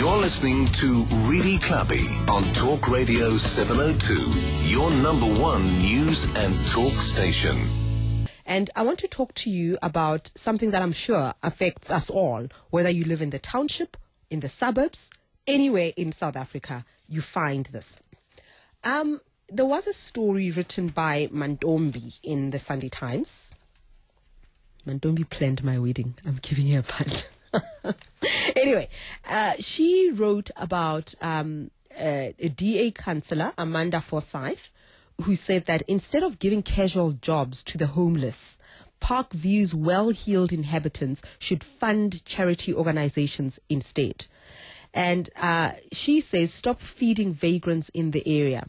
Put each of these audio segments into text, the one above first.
You're listening to Redi Tlhabi on Talk Radio 702, your number one news and talk station. And I want to talk to you about something that I'm sure affects us all, whether you live in the township, in the suburbs, anywhere in South Africa, you find this. There was a story written by Mantombi in the Sunday Times. Mantombi planned my wedding. I'm giving her a punt. Anyway, she wrote about a DA councillor, Amanda Forsythe, who said that instead of giving casual jobs to the homeless, Parkview's well-heeled inhabitants should fund charity organizations instead. And she says, stop feeding vagrants in the area.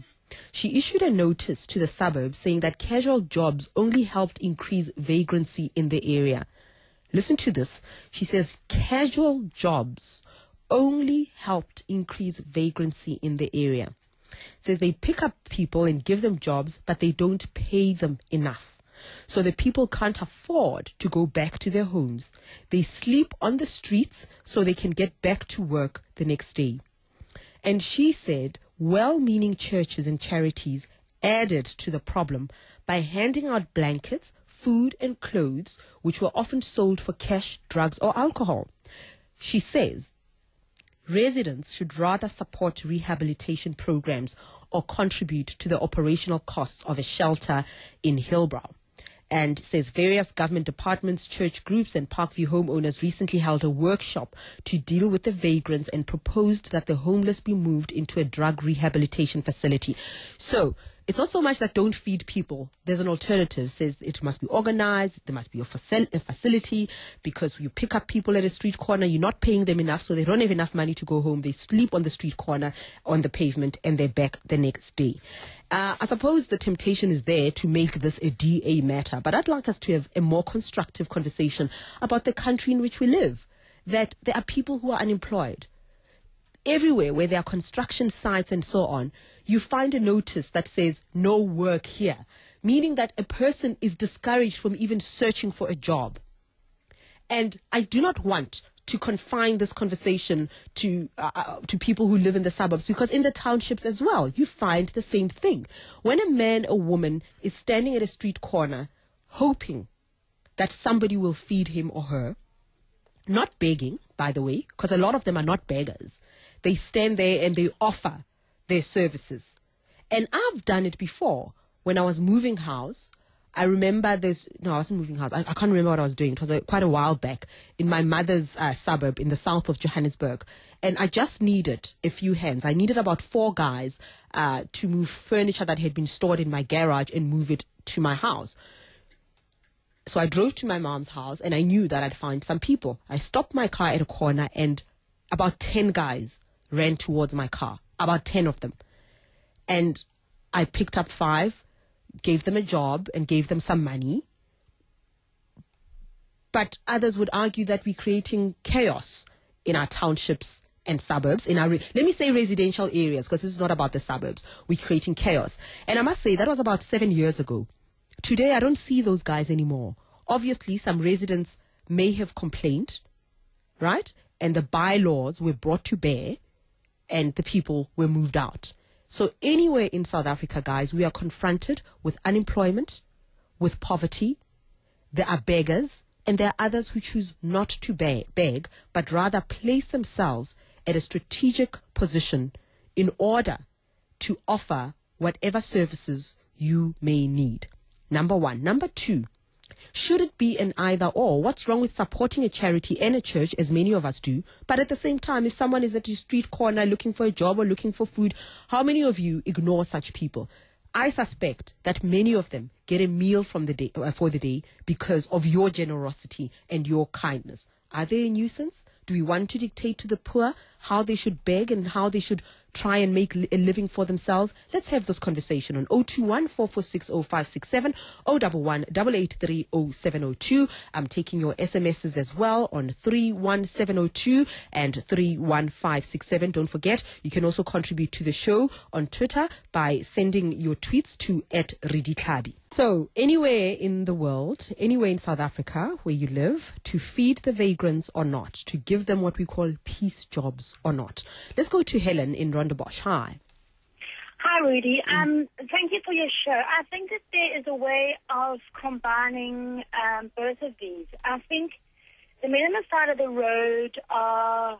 She issued a notice to the suburbs saying that casual jobs only helped increase vagrancy in the area. Listen to this. She says casual jobs only helped increase vagrancy in the area. Says they pick up people and give them jobs, but they don't pay them enough. So the people can't afford to go back to their homes. They sleep on the streets so they can get back to work the next day. And she said well-meaning churches and charities added to the problem by handing out blankets, food and clothes, which were often sold for cash, drugs or alcohol. She says residents should rather support rehabilitation programs or contribute to the operational costs of a shelter in Hillbrow. And says various government departments, church groups and Parkview homeowners recently held a workshop to deal with the vagrants and proposed that the homeless be moved into a drug rehabilitation facility. So it's not so much that don't feed people. There's an alternative. Says it must be organized. There must be a facility, because you pick up people at a street corner. You're not paying them enough, so they don't have enough money to go home. They sleep on the street corner, on the pavement, and they're back the next day. I suppose the temptation is there to make this a DA matter, but I'd like us to have a more constructive conversation about the country in which we live, that there are people who are unemployed. Everywhere where there are construction sites and so on, you find a notice that says no work here, meaning that a person is discouraged from even searching for a job. And I do not want to confine this conversation to people who live in the suburbs, because in the townships as well, you find the same thing. When a man or woman is standing at a street corner hoping that somebody will feed him or her, not begging, by the way, because a lot of them are not beggars. They stand there and they offer their services. And I've done it before. When I was moving house, I remember I wasn't moving house. I can't remember what I was doing. It was quite a while back in my mother's suburb in the south of Johannesburg. And I just needed a few hands. I needed about 4 guys to move furniture that had been stored in my garage and move it to my house. So I drove to my mom's house and I knew that I'd find some people. I stopped my car at a corner and about 10 guys ran towards my car, about 10 of them. And I picked up 5, gave them a job and gave them some money. But others would argue that we're creating chaos in our townships and suburbs, in our, let me say residential areas, because this is not about the suburbs. We're creating chaos. And I must say that was about 7 years ago. Today, I don't see those guys anymore. Obviously, some residents may have complained, right? And the bylaws were brought to bear and the people were moved out. So anywhere in South Africa, guys, we are confronted with unemployment, with poverty. There are beggars, and there are others who choose not to beg, but rather place themselves at a strategic position in order to offer whatever services you may need. Number 1. Number 2, should it be an either or? What's wrong with supporting a charity and a church, as many of us do? But at the same time, if someone is at a street corner looking for a job or looking for food, how many of you ignore such people? I suspect that many of them get a meal from the day, for the day because of your generosity and your kindness. Are they a nuisance? Do we want to dictate to the poor how they should beg and how they should try and make a living for themselves? Let's have this conversation on 021 446 0567, 011 883 0702. I'm taking your SMSs as well on 31702 and 31567. Don't forget, you can also contribute to the show on Twitter by sending your tweets to @Redi Tlhabi. So, anywhere in the world, anywhere in South Africa where you live, to feed the vagrants or not, to give them what we call peace jobs or not. Let's go to Helen in Rondebosch. Hi. Hi, Rudy. Thank you for your show. I think that there is a way of combining both of these. I think the Men on the Side of the Road are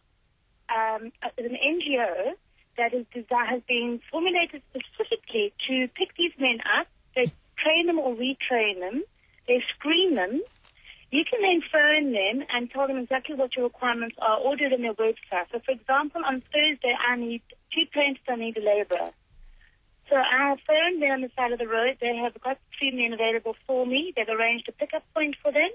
an NGO that has been formulated specifically to pick these men up. They train them or retrain them. They screen them. You can then phone them and tell them exactly what your requirements are, or do it on their website. So, for example, on Thursday, I need 2 painters, I need a labourer. So I have phoned them on the side of the road. They have got 3 men available for me. They've arranged a pickup point for them.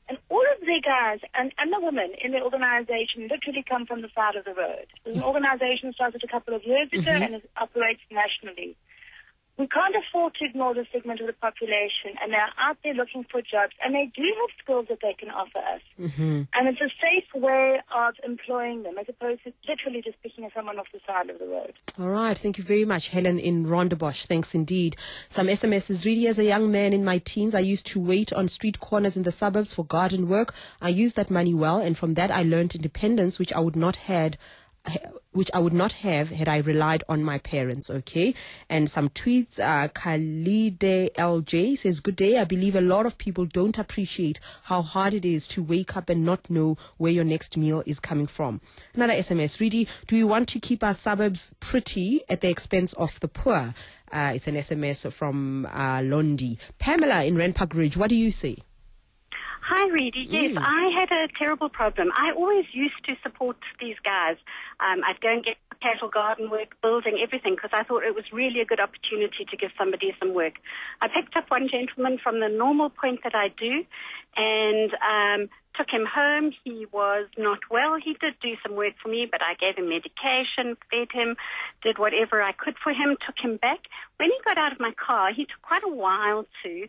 And all of the guys and the women in the organization literally come from the side of the road. It's an organization started a couple of years ago and it operates nationally. We can't afford to ignore the segment of the population, and they're out there looking for jobs, and they do have skills that they can offer us. And it's a safe way of employing them, as opposed to literally just picking someone off the side of the road. All right. Thank you very much, Helen in Rondebosch. Thanks indeed. Some SMSs. Really, as a young man in my teens, I used to wait on street corners in the suburbs for garden work. I used that money well, and from that I learned independence, which I would not have had I relied on my parents. Okay. And some tweets. Khalide LJ says, good day. I believe a lot of people don't appreciate how hard it is to wake up and not know where your next meal is coming from. Another SMS. Redi, do we want to keep our suburbs pretty at the expense of the poor? It's an SMS from Londi. Pamela in Renpark Ridge, what do you say? Hi, Redi. Yes, I had a terrible problem. I always used to support these guys. I'd go and get casual garden work, building, everything, because I thought it was really a good opportunity to give somebody some work. I picked up one gentleman from the normal point that I do and took him home. He was not well. He did do some work for me, but I gave him medication, fed him, did whatever I could for him, took him back. When he got out of my car, he took quite a while to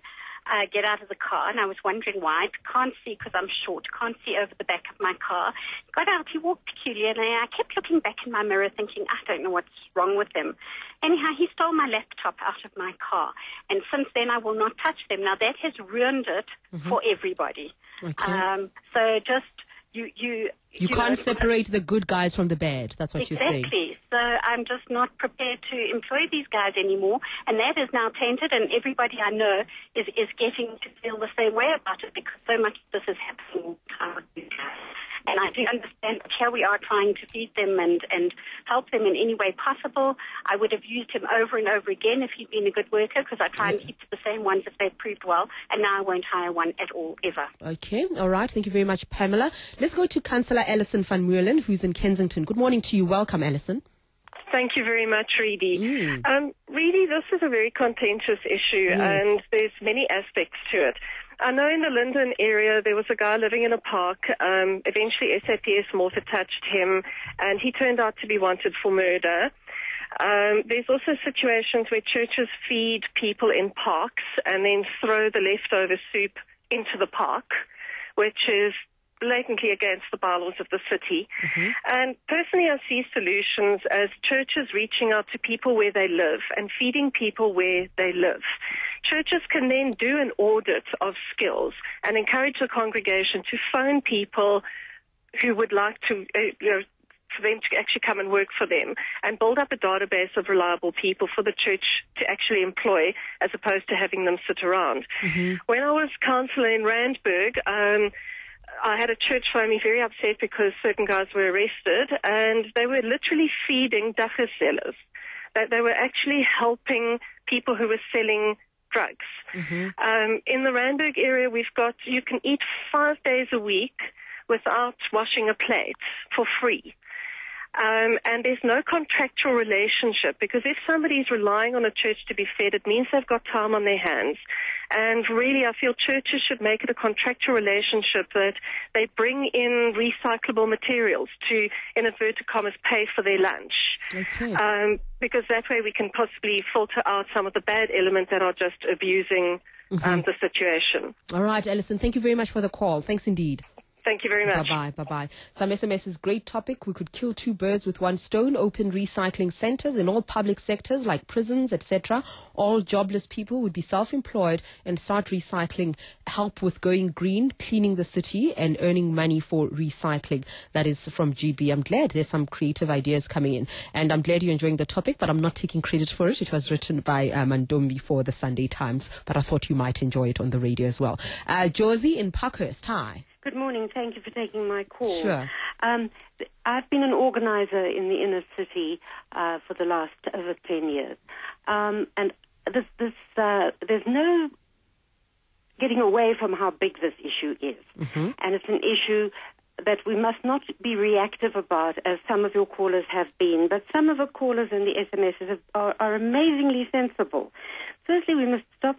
get out of the car, and I was wondering why. Can't see because I'm short, can't see over the back of my car. Got out, he walked peculiarly, and I kept looking back in my mirror thinking, I don't know what's wrong with him. Anyhow, he stole my laptop out of my car, and since then I will not touch them. Now that has ruined it for everybody. Okay. So just, you can't separate the good guys from the bad. That's what you're saying. Exactly. So I'm just not prepared to employ these guys anymore. And that is now tainted, and everybody I know is getting to feel the same way about it because so much of this is happening all the time with these guys. And I do understand that here we are trying to feed them and help them in any way possible. I would have used him over and over again if he'd been a good worker because I try and keep the same ones if they've proved well. And now I won't hire one at all, ever. Okay. All right. Thank you very much, Pamela. Let's go to Councillor Alison van Meulen, who's in Kensington. Good morning to you. Welcome, Alison. Thank you very much, Redi. Redi, this is a very contentious issue, and there's many aspects to it. I know in the Linden area there was a guy living in a park. Eventually SAPS Malta touched him, and he turned out to be wanted for murder. There's also situations where churches feed people in parks and then throw the leftover soup into the park, which is blatantly against the bylaws of the city. And personally, I see solutions as churches reaching out to people where they live and feeding people where they live. Churches can then do an audit of skills and encourage the congregation to phone people who would like to, for them to actually come and work for them and build up a database of reliable people for the church to actually employ as opposed to having them sit around. When I was councillor in Randburg, I had a church phone me very upset because certain guys were arrested and they were literally feeding ducker sellers. They were actually helping people who were selling drugs. In the Randburg area, you can eat 5 days a week without washing a plate for free. And there's no contractual relationship, because if somebody is relying on a church to be fed, it means they've got time on their hands. And really, I feel churches should make it a contractual relationship that they bring in recyclable materials to, in inverted commas, pay for their lunch. Okay. Because that way we can possibly filter out some of the bad elements that are just abusing the situation. All right, Alison, thank you very much for the call. Thanks indeed. Thank you very much. Bye-bye, bye-bye. Some SMS's great topic. We could kill two birds with one stone. Open recycling centers in all public sectors like prisons, etc. All jobless people would be self-employed and start recycling. Help with going green, cleaning the city and earning money for recycling. That is from GB. I'm glad there's some creative ideas coming in. And I'm glad you're enjoying the topic, but I'm not taking credit for it. It was written by Mantombi for the Sunday Times, but I thought you might enjoy it on the radio as well. Josie in Parkhurst, hi. Good morning. Thank you for taking my call. Sure. I've been an organizer in the inner city for the last over 10 years. And there's no getting away from how big this issue is. And it's an issue that we must not be reactive about, as some of your callers have been. But some of the callers in the SMSs are amazingly sensible. Firstly, we must stop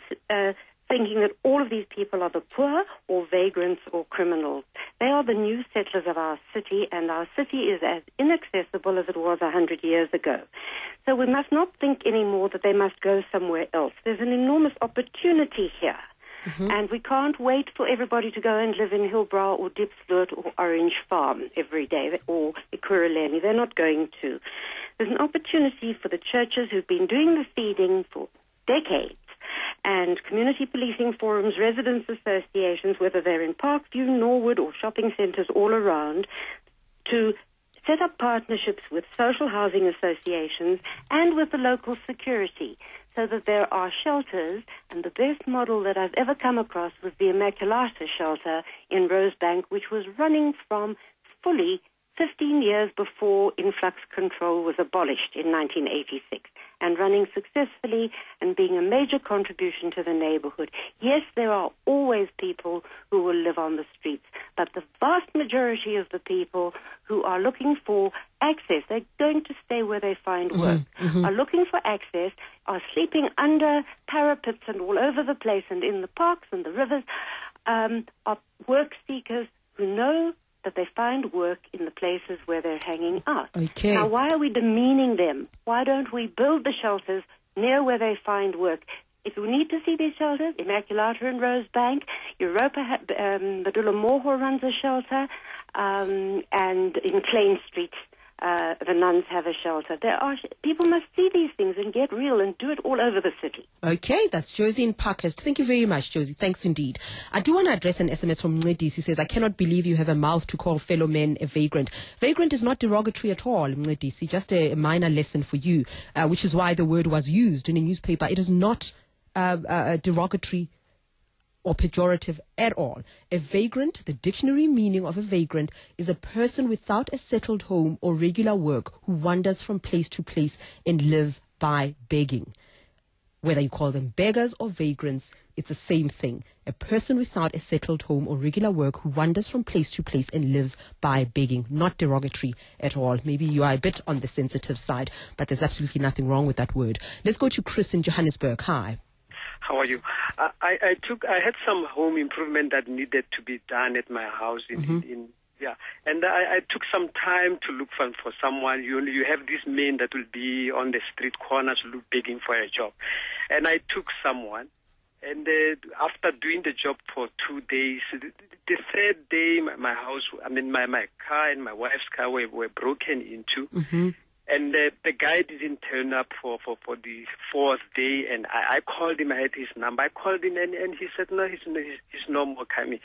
thinking that all of these people are the poor or vagrants or criminals. They are the new settlers of our city, and our city is as inaccessible as it was 100 years ago. So we must not think anymore that they must go somewhere else. There's an enormous opportunity here. And we can't wait for everybody to go and live in Hillbrow or Diepsloot or Orange Farm every day, or Ekurhuleni. They're not going to. There's an opportunity for the churches who've been doing the feeding for decades, and community policing forums, residents' associations, whether they're in Parkview, Norwood, or shopping centres all around, to set up partnerships with social housing associations and with the local security, so that there are shelters. And the best model that I've ever come across was the Immaculata shelter in Rosebank, which was running from fully 15 years before influx control was abolished in 1986, and running successfully and being a major contribution to the neighborhood. Yes, there are always people who will live on the streets, but the vast majority of the people who are looking for access, they're going to stay where they find work, are looking for access, are sleeping under parapets and all over the place and in the parks and the rivers, are work seekers who know that they find work in the places where they're hanging out. Okay. Now, why are we demeaning them? Why don't we build the shelters near where they find work? If we need to see these shelters, Immaculata and Rosebank, Europa, Badula Moho runs a shelter, and in Klein Street, the nuns have a shelter. People must see these things and get real and do it all over the city. Okay, that's Josie in Parkhurst. Thank you very much, Josie. Thanks indeed. I do want to address an SMS from Mncedisi. He says, I cannot believe you have a mouth to call fellow men a vagrant. Vagrant is not derogatory at all, Mncedisi. Just a minor lesson for you, which is why the word was used in a newspaper. It is not derogatory or pejorative at all. A vagrant, the dictionary meaning of a vagrant, is a person without a settled home or regular work who wanders from place to place and lives by begging. Whether you call them beggars or vagrants, it's the same thing. A person without a settled home or regular work who wanders from place to place and lives by begging. Not derogatory at all. Maybe you are a bit on the sensitive side, but there's absolutely nothing wrong with that word. Let's go to Chris in Johannesburg. Hi. How are you? I had some home improvement that needed to be done at my house and I took some time to look for someone. You have these men that will be on the street corners begging for a job, and I took someone. And after doing the job for 2 days, the third day, my car and my wife's car were broken into. And the guy didn't turn up for the fourth day, and I called him. I had his number. I called him, and he said, no, he's no more coming.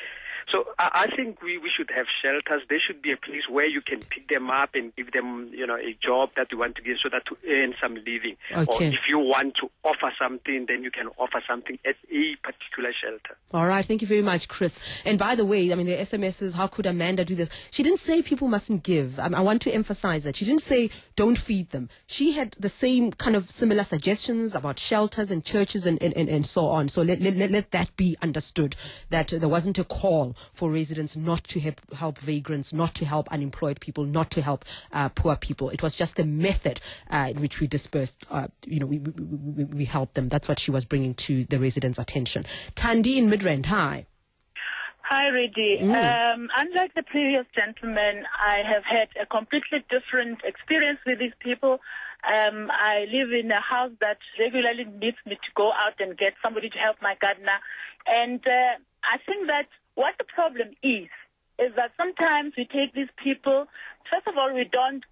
So I think we should have shelters. There should be a place where you can pick them up and give them, a job that you want to give so that to earn some living. Okay. Or if you want to offer something, then you can offer something at a particular shelter. All right. Thank you very much, Chris. And by the way, the SMSs, how could Amanda do this? She didn't say people mustn't give. I want to emphasize that. She didn't say don't feed them. She had the same kind of similar suggestions about shelters and churches and so on. So let that be understood, that there wasn't a call normal for residents not to help vagrants, not to help unemployed people, not to help poor people. It was just the method in which we dispersed, we helped them. That's what she was bringing to the residents' attention. Thandi in Midrand, hi. Hi, Redi. Unlike the previous gentleman, I have had a completely different experience with these people. I live in a house that regularly needs me to go out and get somebody to help my gardener. And I think that what the problem is that sometimes we take these people, first of all, we don't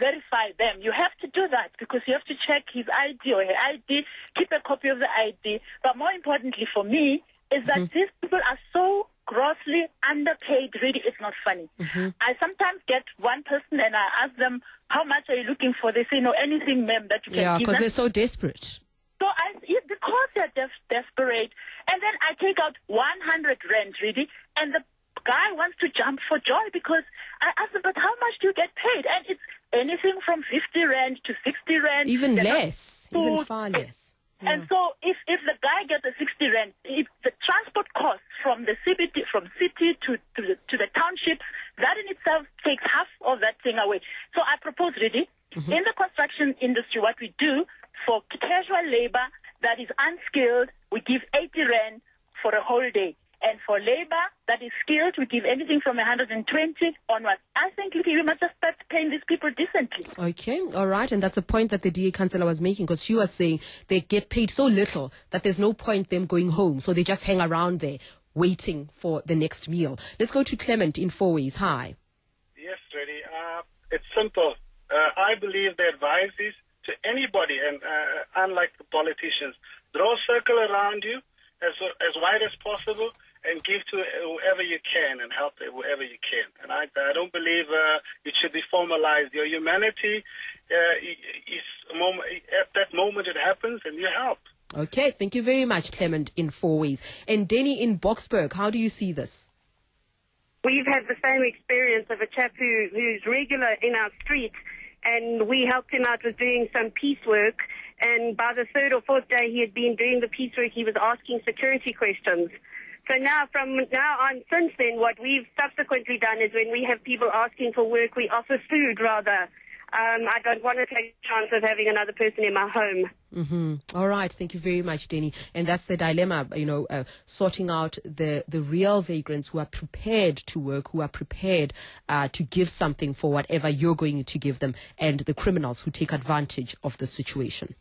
verify them. You have to do that because you have to check his ID or her ID, keep a copy of the ID. But more importantly for me, is that these people are so grossly underpaid, really, it's not funny. I sometimes get one person and I ask them, how much are you looking for? They say, no, anything, ma'am, that you can give. Yeah, because they're so desperate. So because they're desperate, and then I take out 100 rand, really, and the guy wants to jump for joy because I ask him, but how much do you get paid? And it's anything from 50 rand to 60 rand. Even less, even far less. Yeah. And so if the guy gets a 60 rand, if the transport costs from the CBD, from city to the townships, that in itself takes half of that thing away. So I propose, really, in the construction industry, what we do for casual labor that is unskilled, we give 80 rand for a whole day. And for labor that is skilled, we give anything from 120 onwards. I think we must just start paying these people decently. Okay, all right. And that's a point that the DA councillor was making, because she was saying they get paid so little that there's no point them going home. So they just hang around there waiting for the next meal. Let's go to Clement in Fourways. Hi. Yes, Redi. It's simple. I believe the advice is to anybody, and unlike the politicians, draw a circle around you as wide as possible, and give to whoever you can and help whoever you can. And I don't believe it should be formalized. Your humanity is at that moment it happens, and you help. Okay, thank you very much, Clement in Fourways. And Denny in Boksburg, how do you see this? We've had the same experience of a chap who's regular in our street, and we helped him out with doing some piecework. And by the third or fourth day he had been doing the piecework, he was asking security questions. So from now on, since then, what we've subsequently done is when we have people asking for work, we offer food rather. I don't want to take the chance of having another person in my home. All right. Thank you very much, Denny. And that's the dilemma, sorting out the real vagrants who are prepared to work, who are prepared to give something for whatever you're going to give them, and the criminals who take advantage of the situation.